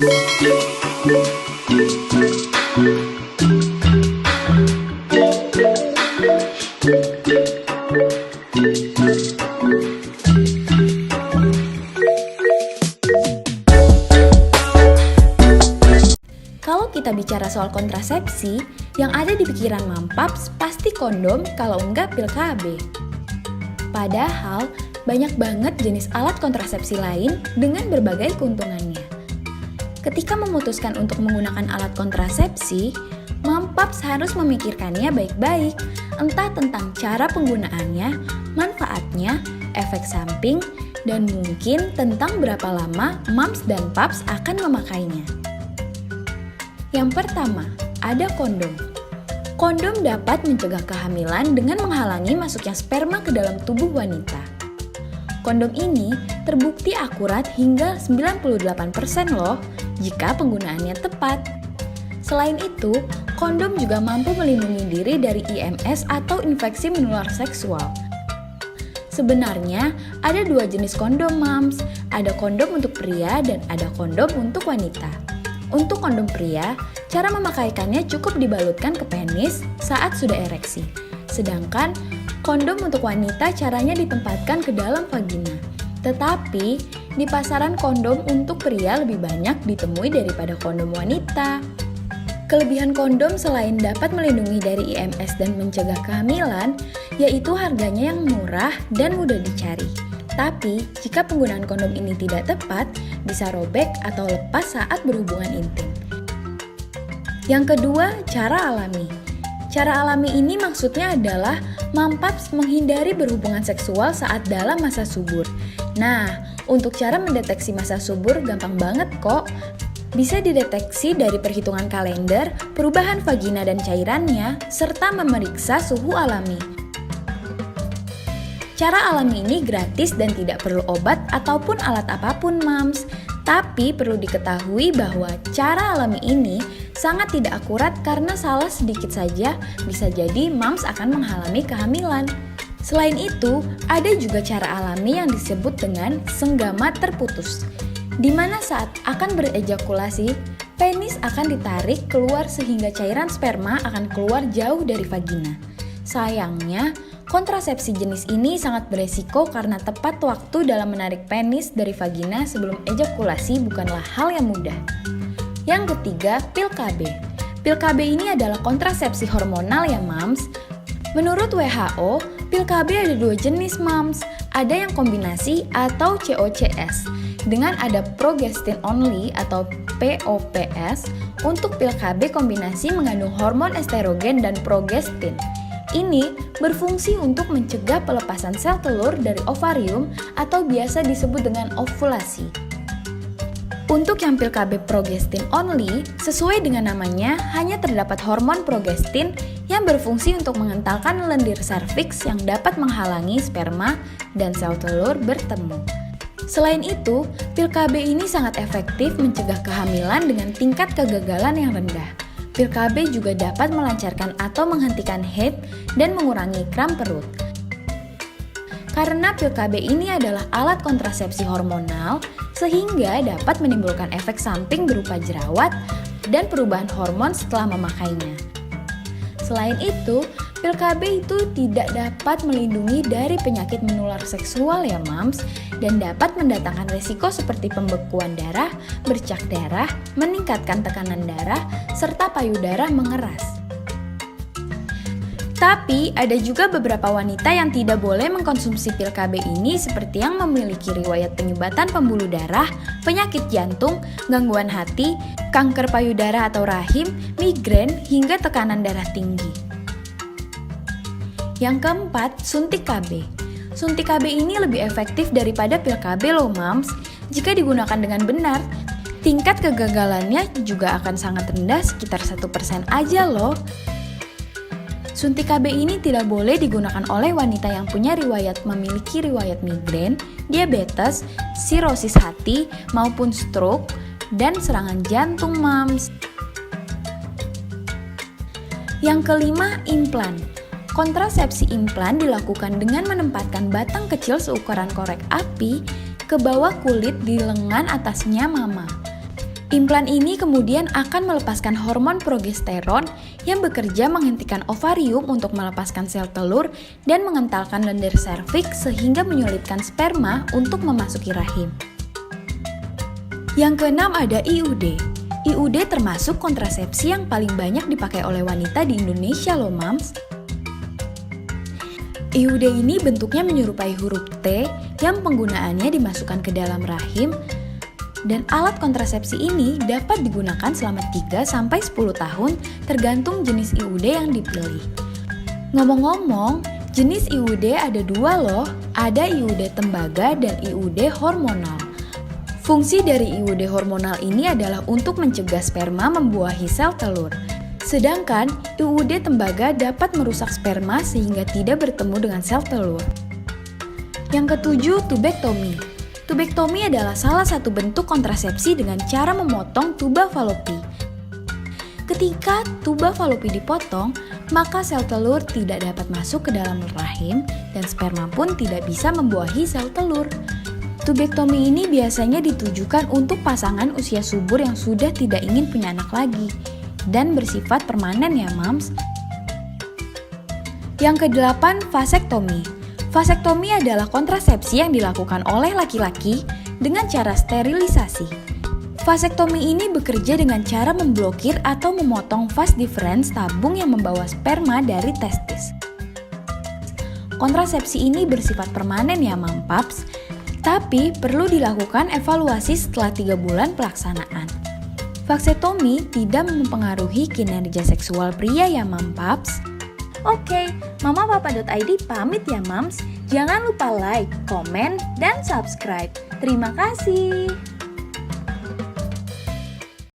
Kalau kita bicara soal kontrasepsi, yang ada di pikiran Mampaps pasti kondom, kalau enggak pil KB. Padahal, banyak banget jenis alat kontrasepsi lain dengan berbagai keuntungannya. Ketika memutuskan untuk menggunakan alat kontrasepsi, Mampaps harus memikirkannya baik-baik, entah tentang cara penggunaannya, manfaatnya, efek samping, dan mungkin tentang berapa lama Mams dan Paps akan memakainya. Yang pertama, ada kondom. Kondom dapat mencegah kehamilan dengan menghalangi masuknya sperma ke dalam tubuh wanita. Kondom ini terbukti akurat hingga 98% loh jika penggunaannya tepat. Selain itu, kondom juga mampu melindungi diri dari IMS atau infeksi menular seksual. Sebenarnya ada dua jenis kondom, Mams. Ada kondom untuk pria dan ada kondom untuk wanita. Untuk kondom pria, cara memakaikannya cukup dibalutkan ke penis saat sudah ereksi. Sedangkan kondom untuk wanita caranya ditempatkan ke dalam vagina. Tetapi, di pasaran kondom untuk pria lebih banyak ditemui daripada kondom wanita. Kelebihan kondom selain dapat melindungi dari IMS dan mencegah kehamilan, yaitu harganya yang murah dan mudah dicari. Tapi, jika penggunaan kondom ini tidak tepat, bisa robek atau lepas saat berhubungan intim. Yang kedua, cara alami. Cara alami ini maksudnya adalah Mampaps menghindari berhubungan seksual saat dalam masa subur. Nah, untuk cara mendeteksi masa subur gampang banget kok. Bisa dideteksi dari perhitungan kalender, perubahan vagina dan cairannya, serta memeriksa suhu alami. Cara alami ini gratis dan tidak perlu obat ataupun alat apapun, Mams. Tapi perlu diketahui bahwa cara alami ini sangat tidak akurat karena salah sedikit saja bisa jadi Mams akan mengalami kehamilan. Selain itu, ada juga cara alami yang disebut dengan senggama terputus, di mana saat akan berejakulasi, penis akan ditarik keluar sehingga cairan sperma akan keluar jauh dari vagina. Sayangnya, kontrasepsi jenis ini sangat beresiko karena tepat waktu dalam menarik penis dari vagina sebelum ejakulasi bukanlah hal yang mudah. Yang ketiga, pil KB. Pil KB ini adalah kontrasepsi hormonal ya, Mams. Menurut WHO, pil KB ada dua jenis, Mams. Ada yang kombinasi atau COCS. Dengan ada progestin only atau POPS, untuk pil KB kombinasi mengandung hormon estrogen dan progestin. Ini berfungsi untuk mencegah pelepasan sel telur dari ovarium atau biasa disebut dengan ovulasi. Untuk yang pil KB progestin only, sesuai dengan namanya, hanya terdapat hormon progestin yang berfungsi untuk mengentalkan lendir serviks yang dapat menghalangi sperma dan sel telur bertemu. Selain itu, pil KB ini sangat efektif mencegah kehamilan dengan tingkat kegagalan yang rendah. Pil KB juga dapat melancarkan atau menghentikan haid dan mengurangi kram perut. Karena pil KB ini adalah alat kontrasepsi hormonal, sehingga dapat menimbulkan efek samping berupa jerawat dan perubahan hormon setelah memakainya. Selain itu, pil KB itu tidak dapat melindungi dari penyakit menular seksual ya, Mams, dan dapat mendatangkan risiko seperti pembekuan darah, bercak darah, meningkatkan tekanan darah, serta payudara mengeras. Tapi, ada juga beberapa wanita yang tidak boleh mengkonsumsi pil KB ini seperti yang memiliki riwayat penyumbatan pembuluh darah, penyakit jantung, gangguan hati, kanker payudara atau rahim, migrain, hingga tekanan darah tinggi. Yang keempat, suntik KB. Suntik KB ini lebih efektif daripada pil KB loh, Mams. Jika digunakan dengan benar, tingkat kegagalannya juga akan sangat rendah, sekitar 1% aja loh. Suntik KB ini tidak boleh digunakan oleh wanita yang punya memiliki riwayat migrain, diabetes, sirosis hati, maupun stroke, dan serangan jantung, Mams. Yang kelima, implan. Kontrasepsi implan dilakukan dengan menempatkan batang kecil seukuran korek api ke bawah kulit di lengan atasnya mama. Implan ini kemudian akan melepaskan hormon progesteron yang bekerja menghentikan ovarium untuk melepaskan sel telur dan mengentalkan lendir serviks sehingga menyulitkan sperma untuk memasuki rahim. Yang keenam ada IUD. IUD termasuk kontrasepsi yang paling banyak dipakai oleh wanita di Indonesia loh, Mams. IUD ini bentuknya menyerupai huruf T yang penggunaannya dimasukkan ke dalam rahim, dan alat kontrasepsi ini dapat digunakan selama 3-10 tahun tergantung jenis IUD yang dipilih. Ngomong-ngomong, jenis IUD ada dua loh, ada IUD tembaga dan IUD hormonal. Fungsi dari IUD hormonal ini adalah untuk mencegah sperma membuahi sel telur. Sedangkan IUD tembaga dapat merusak sperma sehingga tidak bertemu dengan sel telur. Yang ketujuh, tubektomi. Tubektomi adalah salah satu bentuk kontrasepsi dengan cara memotong tuba falopi. Ketika tuba falopi dipotong, maka sel telur tidak dapat masuk ke dalam rahim dan sperma pun tidak bisa membuahi sel telur. Tubektomi ini biasanya ditujukan untuk pasangan usia subur yang sudah tidak ingin punya anak lagi dan bersifat permanen ya, Mams. Yang kedelapan, vasektomi. Vasektomi adalah kontrasepsi yang dilakukan oleh laki-laki dengan cara sterilisasi. Vasektomi ini bekerja dengan cara memblokir atau memotong vas deferens tabung yang membawa sperma dari testis. Kontrasepsi ini bersifat permanen ya, Mampaps, tapi perlu dilakukan evaluasi setelah 3 bulan pelaksanaan. Vasektomi tidak mempengaruhi kinerja seksual pria ya, Mampaps. Oke, mamapapa.id pamit ya, Mams. Jangan lupa like, komen, dan subscribe. Terima kasih.